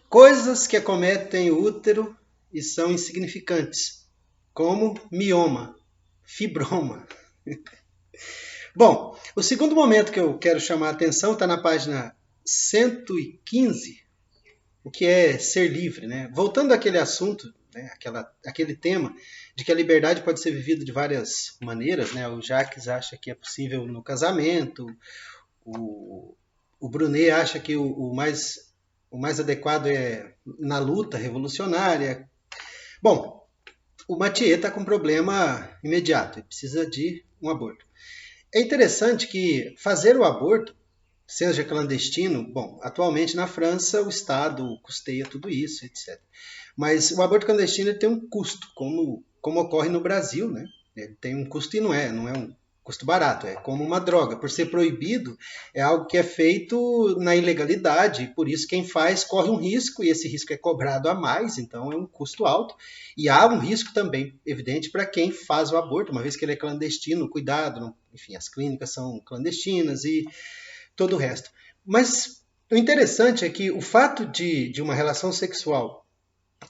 Coisas que acometem o útero e são insignificantes, como mioma, fibroma. Bom, o segundo momento que eu quero chamar a atenção está na página 115, o que é ser livre, né? Voltando àquele assunto, né? Aquele tema de que a liberdade pode ser vivida de várias maneiras, né? O Jacques acha que é possível no casamento, o, o Brunet acha que o mais adequado é na luta revolucionária. Bom, o Mathieu está com um problema imediato, ele precisa de um aborto. É interessante que fazer o aborto, seja clandestino, bom, atualmente na França o Estado custeia tudo isso, etc. Mas o aborto clandestino tem um custo, como ocorre no Brasil, né? Ele tem um custo e não é um custo barato, é como uma droga. Por ser proibido, é algo que é feito na ilegalidade, e por isso quem faz corre um risco, e esse risco é cobrado a mais, então é um custo alto. E há um risco também, evidente, para quem faz o aborto, uma vez que ele é clandestino, cuidado, não, enfim, as clínicas são clandestinas e todo o resto. Mas o interessante é que o fato de uma relação sexual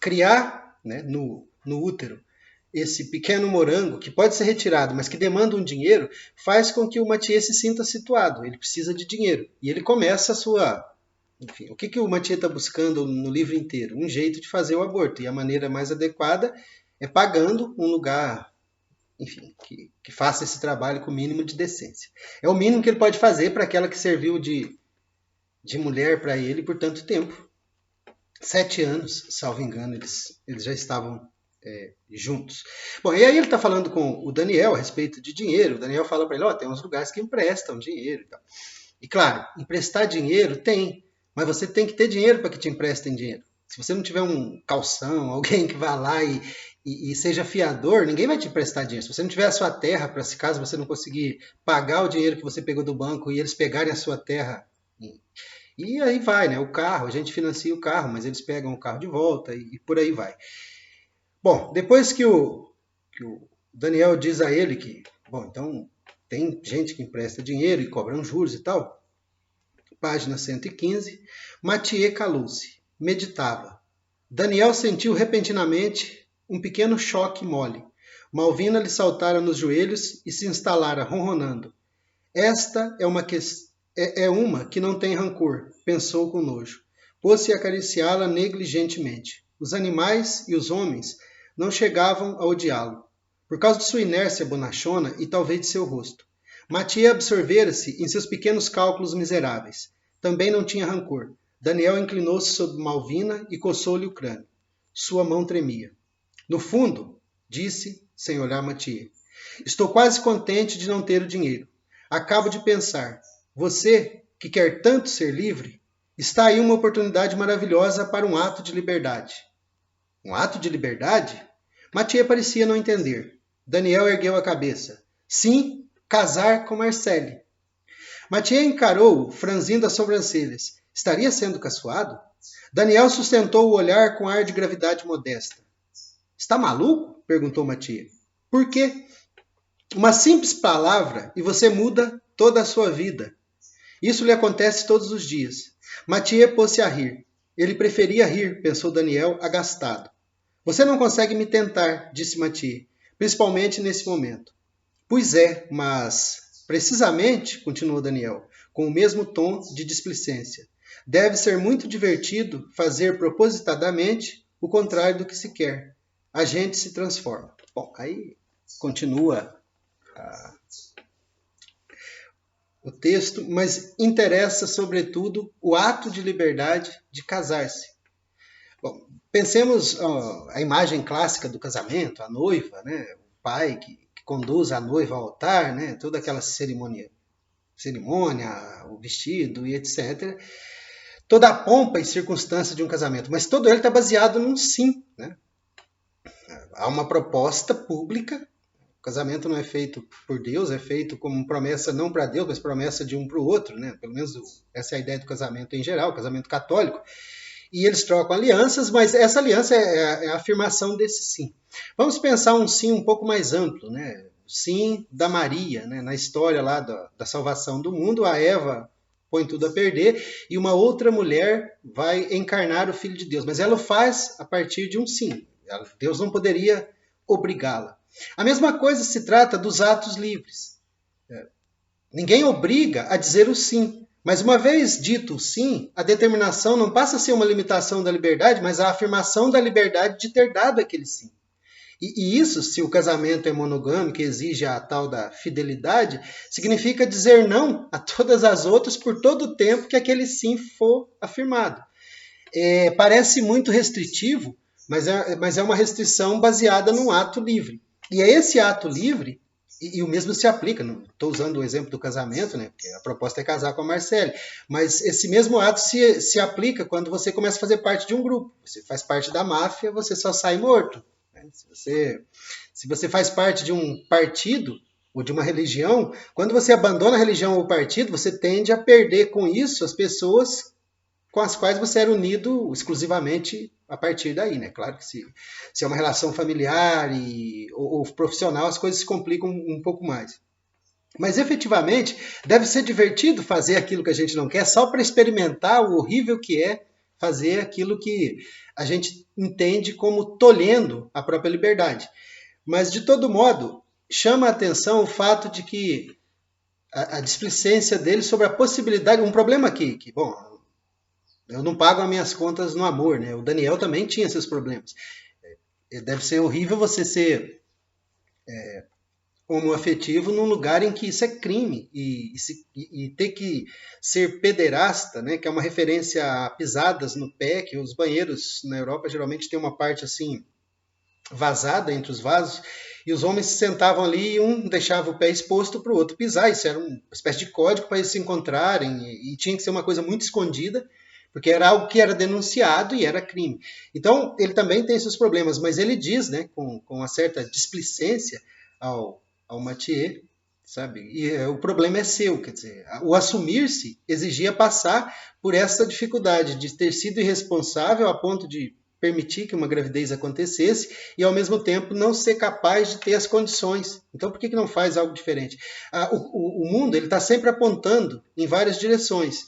criar, né, no útero esse pequeno morango, que pode ser retirado, mas que demanda um dinheiro, faz com que o Mathieu se sinta situado. Ele precisa de dinheiro. E ele começa a sua. Enfim, o que o Mathieu está buscando no livro inteiro? Um jeito de fazer o aborto. E a maneira mais adequada é pagando um lugar, enfim, que faça esse trabalho com o mínimo de decência. É o mínimo que ele pode fazer para aquela que serviu de mulher para ele por tanto tempo. 7 anos, salvo engano, eles já estavam juntos. Bom, e aí ele está falando com o Daniel a respeito de dinheiro. O Daniel fala para ele, tem uns lugares que emprestam dinheiro. E claro, emprestar dinheiro tem, mas você tem que ter dinheiro para que te emprestem dinheiro. Se você não tiver um calção, alguém que vá lá e seja fiador, ninguém vai te emprestar dinheiro. Se você não tiver a sua terra, para se caso você não conseguir pagar o dinheiro que você pegou do banco e eles pegarem a sua terra, e aí vai, né? O carro, a gente financia o carro, mas eles pegam o carro de volta e por aí vai. Bom, depois que o Daniel diz a ele que, bom, então tem gente que empresta dinheiro e cobra juros e tal, página 115, Mathieu calou-se, meditava. Daniel sentiu repentinamente um pequeno choque mole. Malvina lhe saltara nos joelhos e se instalara ronronando. Esta é uma que não tem rancor, pensou com nojo. Pôs-se a acariciá-la negligentemente. Os animais e os homens não chegavam a odiá-lo, por causa de sua inércia bonachona e talvez de seu rosto. Mathieu absorvera-se em seus pequenos cálculos miseráveis. Também não tinha rancor. Daniel inclinou-se sobre Malvina e coçou-lhe o crânio. Sua mão tremia. No fundo, disse, sem olhar Mathieu, estou quase contente de não ter o dinheiro. Acabo de pensar, você, que quer tanto ser livre, está aí uma oportunidade maravilhosa para um ato de liberdade. Um ato de liberdade? Mathieu parecia não entender. Daniel ergueu a cabeça. Sim, casar com Marcelle. Mathieu encarou-o, franzindo as sobrancelhas. Estaria sendo caçoado? Daniel sustentou o olhar com ar de gravidade modesta. Está maluco? Perguntou Mathieu. Por quê? Uma simples palavra e você muda toda a sua vida. Isso lhe acontece todos os dias. Mathieu pôs-se a rir. Ele preferia rir, pensou Daniel, agastado. Você não consegue me tentar, disse Mathieu, principalmente nesse momento. Pois é, mas precisamente, continuou Daniel, com o mesmo tom de displicência. Deve ser muito divertido fazer propositadamente o contrário do que se quer. A gente se transforma. Bom, aí continua o texto, mas interessa, sobretudo, o ato de liberdade de casar-se. Bom, pensemos a imagem clássica do casamento, a noiva, né? O pai que conduz a noiva ao altar, né? Toda aquela cerimônia, o vestido e etc. Toda a pompa e circunstância de um casamento, mas todo ele está baseado num sim, né? Há uma proposta pública. O casamento não é feito por Deus, é feito como promessa não para Deus, mas promessa de um para o outro, né? Pelo menos essa é a ideia do casamento em geral, o casamento católico. E eles trocam alianças, mas essa aliança é a afirmação desse sim. Vamos pensar um sim um pouco mais amplo, né? O sim da Maria, né? Na história lá da salvação do mundo, a Eva põe tudo a perder, e uma outra mulher vai encarnar o Filho de Deus. Mas ela o faz a partir de um sim. Deus não poderia obrigá-la. A mesma coisa se trata dos atos livres. Ninguém obriga a dizer o sim. Mas uma vez dito o sim, a determinação não passa a ser uma limitação da liberdade, mas a afirmação da liberdade de ter dado aquele sim. E isso, se o casamento é monogâmico, exige a tal da fidelidade, significa dizer não a todas as outras por todo o tempo que aquele sim for afirmado. Parece muito restritivo, mas é uma restrição baseada num ato livre. E é esse ato livre, e o mesmo se aplica, estou usando o exemplo do casamento, né, porque a proposta é casar com a Marcele, mas esse mesmo ato se aplica quando você começa a fazer parte de um grupo. Você faz parte da máfia, você só sai morto. Se você faz parte de um partido ou de uma religião, quando você abandona a religião ou o partido, você tende a perder com isso as pessoas com as quais você era unido exclusivamente a partir daí, né? Claro que se é uma relação familiar ou profissional, as coisas se complicam um pouco mais. Mas efetivamente deve ser divertido fazer aquilo que a gente não quer só para experimentar o horrível que é fazer aquilo que a gente entende como tolhendo a própria liberdade. Mas, de todo modo, chama a atenção o fato de que a displicência dele sobre a possibilidade... Um problema aqui, bom, eu não pago as minhas contas no amor, né? O Daniel também tinha esses problemas. Deve ser horrível você ser homoafetivo num lugar em que isso é crime e ter que ser pederasta, né, que é uma referência a pisadas no pé, que os banheiros na Europa geralmente tem uma parte assim vazada entre os vasos, e os homens se sentavam ali e um deixava o pé exposto para o outro pisar. Isso era uma espécie de código para eles se encontrarem, e tinha que ser uma coisa muito escondida, porque era algo que era denunciado e era crime. Então, ele também tem esses problemas, mas ele diz, né, com uma certa displicência ao Mathieu, sabe? E o problema é seu, quer dizer, o assumir-se exigia passar por essa dificuldade de ter sido irresponsável a ponto de permitir que uma gravidez acontecesse e, ao mesmo tempo, não ser capaz de ter as condições. Então, por que não faz algo diferente? O mundo está sempre apontando em várias direções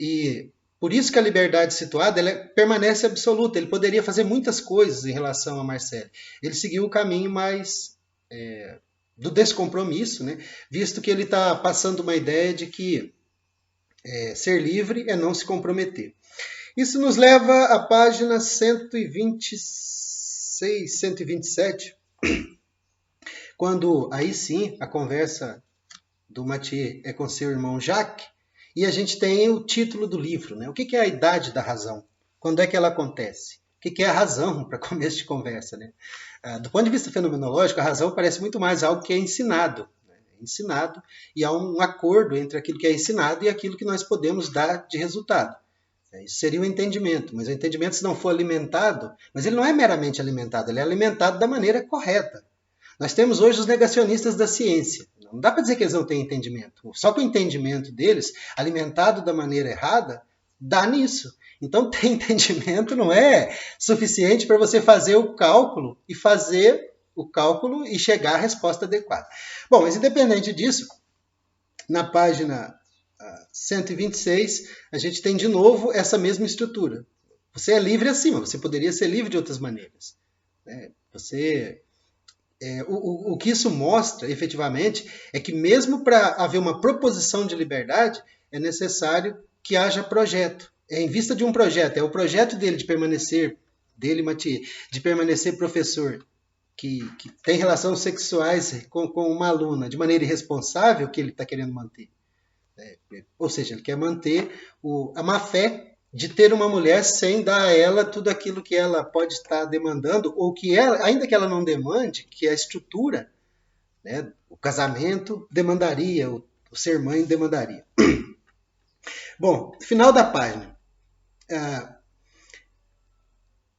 e por isso que a liberdade situada ela permanece absoluta. Ele poderia fazer muitas coisas em relação a Marcele. Ele seguiu o caminho mais do descompromisso, né? Visto que ele está passando uma ideia de que ser livre é não se comprometer. Isso nos leva à página 126, 127, quando aí sim a conversa do Mathieu é com seu irmão Jacques, e a gente tem o título do livro, né? O que é a idade da razão? Quando é que ela acontece? O que é a razão para começo de conversa, né? Do ponto de vista fenomenológico, a razão parece muito mais algo que é ensinado. Ensinado, e há um acordo entre aquilo que é ensinado e aquilo que nós podemos dar de resultado. Isso seria o entendimento, mas o entendimento, se não for alimentado, mas ele não é meramente alimentado, ele é alimentado da maneira correta. Nós temos hoje os negacionistas da ciência. Não dá para dizer que eles não têm entendimento. Só que o entendimento deles, alimentado da maneira errada, dá nisso. Então, ter entendimento não é suficiente para você fazer o cálculo e chegar à resposta adequada. Bom, mas independente disso, na página 126, a gente tem de novo essa mesma estrutura. Você é livre acima, você poderia ser livre de outras maneiras. O que isso mostra, efetivamente, é que mesmo para haver uma proposição de liberdade, é necessário que haja projeto. Em vista de um projeto, é o projeto dele de permanecer, Mathieu, de permanecer professor, que tem relações sexuais com uma aluna de maneira irresponsável que ele está querendo manter. Ou seja, ele quer manter a má-fé de ter uma mulher sem dar a ela tudo aquilo que ela pode estar demandando, ou que ela, ainda que ela não demande, que a estrutura, né, o casamento demandaria, o ser mãe demandaria. Bom, final da página.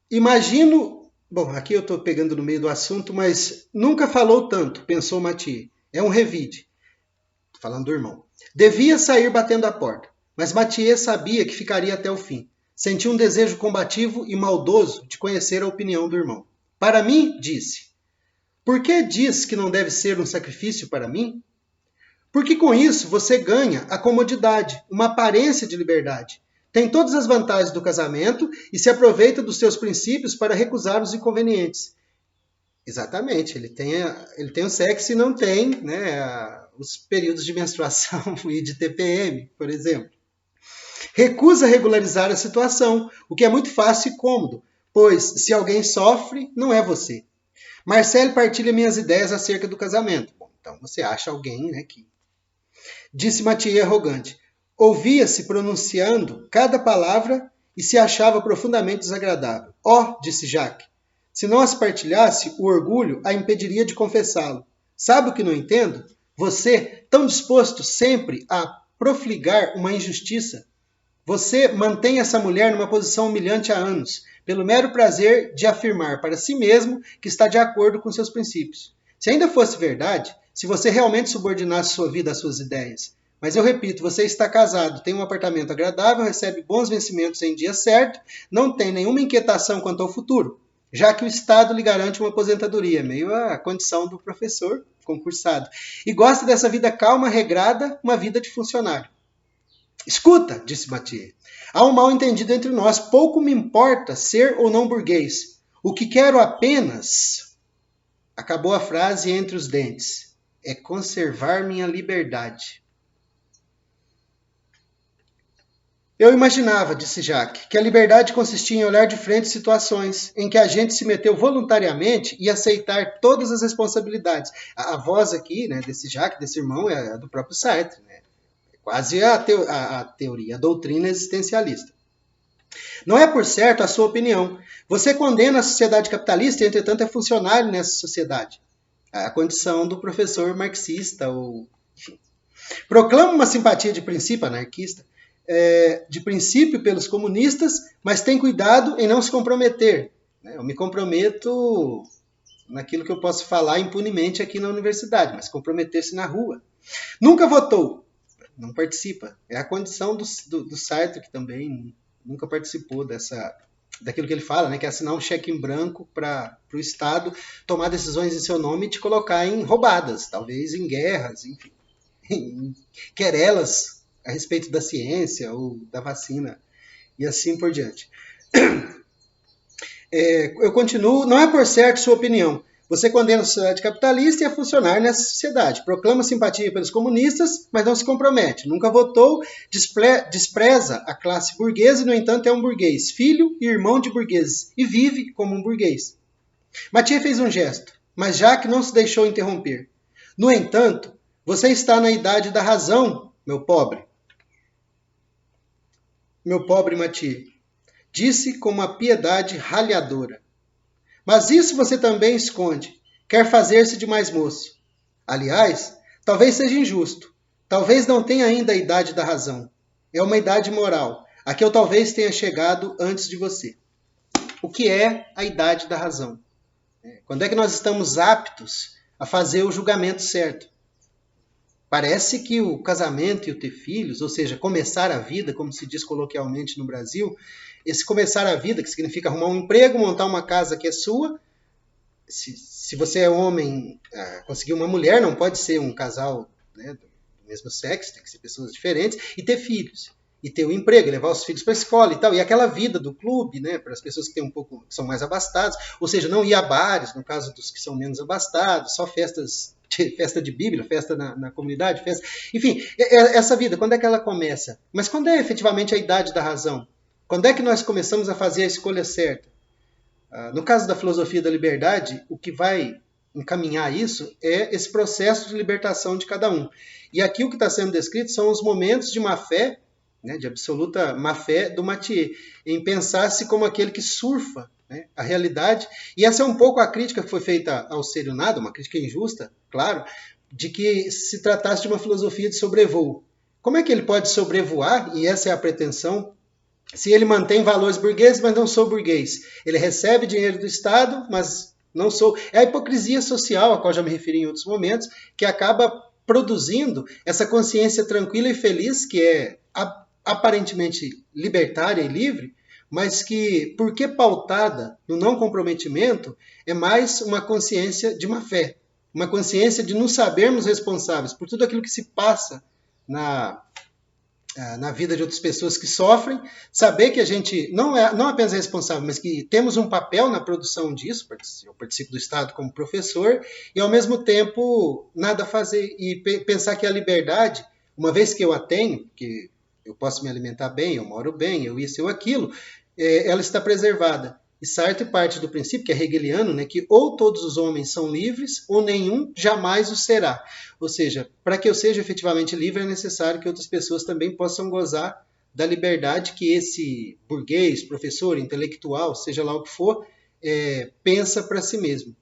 Imagino... Bom, aqui eu estou pegando no meio do assunto, mas nunca falou tanto, pensou Mathieu. É um revide. Falando do irmão. Devia sair batendo a porta, mas Mathieu sabia que ficaria até o fim. Sentia um desejo combativo e maldoso de conhecer a opinião do irmão. Para mim, disse. Por que diz que não deve ser um sacrifício para mim? Porque com isso você ganha a comodidade, uma aparência de liberdade. Tem todas as vantagens do casamento e se aproveita dos seus princípios para recusar os inconvenientes. Exatamente, ele tem o sexo e não tem, né, os períodos de menstruação e de TPM, por exemplo. Recusa regularizar a situação, o que é muito fácil e cômodo, pois se alguém sofre, não é você. Marcele partilha minhas ideias acerca do casamento. Bom, então você acha alguém, né, que... Disse Mathieu arrogante. Ouvia-se pronunciando cada palavra e se achava profundamente desagradável. Oh, disse Jacques, se não as partilhasse, o orgulho a impediria de confessá-lo. Sabe o que não entendo? Você, tão disposto sempre a profligar uma injustiça, você mantém essa mulher numa posição humilhante há anos, pelo mero prazer de afirmar para si mesmo que está de acordo com seus princípios. Se ainda fosse verdade, se você realmente subordinasse sua vida às suas ideias. Mas eu repito, você está casado, tem um apartamento agradável, recebe bons vencimentos em dia certo, não tem nenhuma inquietação quanto ao futuro, já que o Estado lhe garante uma aposentadoria, meio a condição do professor concursado, e gosta dessa vida calma, regrada, uma vida de funcionário. Escuta, disse Mathieu, há um mal-entendido entre nós. Pouco me importa ser ou não burguês. O que quero apenas, acabou a frase entre os dentes, é conservar minha liberdade. Eu imaginava, disse Jacques, que a liberdade consistia em olhar de frente situações em que a gente se meteu voluntariamente e aceitar todas as responsabilidades. A voz aqui, né, desse Jacques, desse irmão, é a do próprio Sartre, né? Quase a teoria, a doutrina existencialista. Não é por certo a sua opinião. Você condena a sociedade capitalista e, entretanto, é funcionário nessa sociedade. A condição do professor marxista, ou enfim. Proclama uma simpatia de princípio anarquista, de princípio pelos comunistas, mas tem cuidado em não se comprometer. Eu me comprometo naquilo que eu posso falar impunemente aqui na universidade, mas comprometer-se na rua. Nunca votou. Não participa. É a condição do Sartre, que também nunca participou daquilo que ele fala, né, que é assinar um cheque em branco para o Estado tomar decisões em seu nome e te colocar em roubadas, talvez em guerras, enfim, em querelas a respeito da ciência ou da vacina e assim por diante. Eu continuo, não é por certo sua opinião. Você condena a sociedade capitalista e a funcionar nessa sociedade. Proclama simpatia pelos comunistas, mas não se compromete. Nunca votou, despreza a classe burguesa e, no entanto, é um burguês, filho e irmão de burgueses, e vive como um burguês. Mathieu fez um gesto, mas Jacques não se deixou interromper. No entanto, você está na idade da razão, meu pobre. Meu pobre Mathieu, disse com uma piedade ralhadora. Mas isso você também esconde. Quer fazer-se de mais moço. Aliás, talvez seja injusto. Talvez não tenha ainda a idade da razão. É uma idade moral, a que eu talvez tenha chegado antes de você. O que é a idade da razão? Quando é que nós estamos aptos a fazer o julgamento certo? Parece que o casamento e o ter filhos, ou seja, começar a vida, como se diz coloquialmente no Brasil, esse começar a vida, que significa arrumar um emprego, montar uma casa que é sua. Se você é homem, conseguir uma mulher, não pode ser um casal, né, do mesmo sexo, tem que ser pessoas diferentes, e ter filhos. E ter um emprego, levar os filhos para a escola e tal. E aquela vida do clube, né, para as pessoas que têm que são mais abastadas, ou seja, não ir a bares, no caso dos que são menos abastados, só festa de Bíblia, festa na comunidade, festa... Enfim, essa vida, quando é que ela começa? Mas quando é efetivamente a idade da razão? Quando é que nós começamos a fazer a escolha certa? No caso da filosofia da liberdade, o que vai encaminhar isso é esse processo de libertação de cada um. E aqui o que está sendo descrito são os momentos de má fé, né, de absoluta má fé do Mathieu, em pensar-se como aquele que surfa, né, a realidade. E essa é um pouco a crítica que foi feita ao Ser e o Nada, uma crítica injusta, claro, de que se tratasse de uma filosofia de sobrevoo. Como é que ele pode sobrevoar, e essa é a pretensão, se ele mantém valores burgueses, mas não sou burguês? Ele recebe dinheiro do Estado, mas não sou... É a hipocrisia social, a qual já me referi em outros momentos, que acaba produzindo essa consciência tranquila e feliz, que é aparentemente libertária e livre, mas que, porque pautada no não comprometimento, é mais uma consciência de má fé. uma consciência de nos sabermos responsáveis por tudo aquilo que se passa na vida de outras pessoas que sofrem, saber que a gente não apenas é responsável, mas que temos um papel na produção disso, eu participo do Estado como professor, e ao mesmo tempo nada fazer, e pensar que a liberdade, uma vez que eu a tenho, que eu posso me alimentar bem, eu moro bem, eu isso, eu aquilo, ela está preservada. E Sartre parte do princípio, que é hegeliano, né, que ou todos os homens são livres, ou nenhum jamais o será. Ou seja, para que eu seja efetivamente livre, é necessário que outras pessoas também possam gozar da liberdade que esse burguês, professor, intelectual, seja lá o que for, pensa para si mesmo.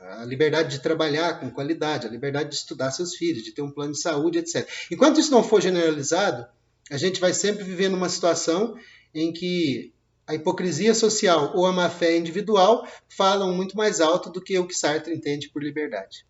A liberdade de trabalhar com qualidade, a liberdade de estudar seus filhos, de ter um plano de saúde, etc. Enquanto isso não for generalizado, a gente vai sempre viver numa situação em que a hipocrisia social ou a má-fé individual falam muito mais alto do que o que Sartre entende por liberdade.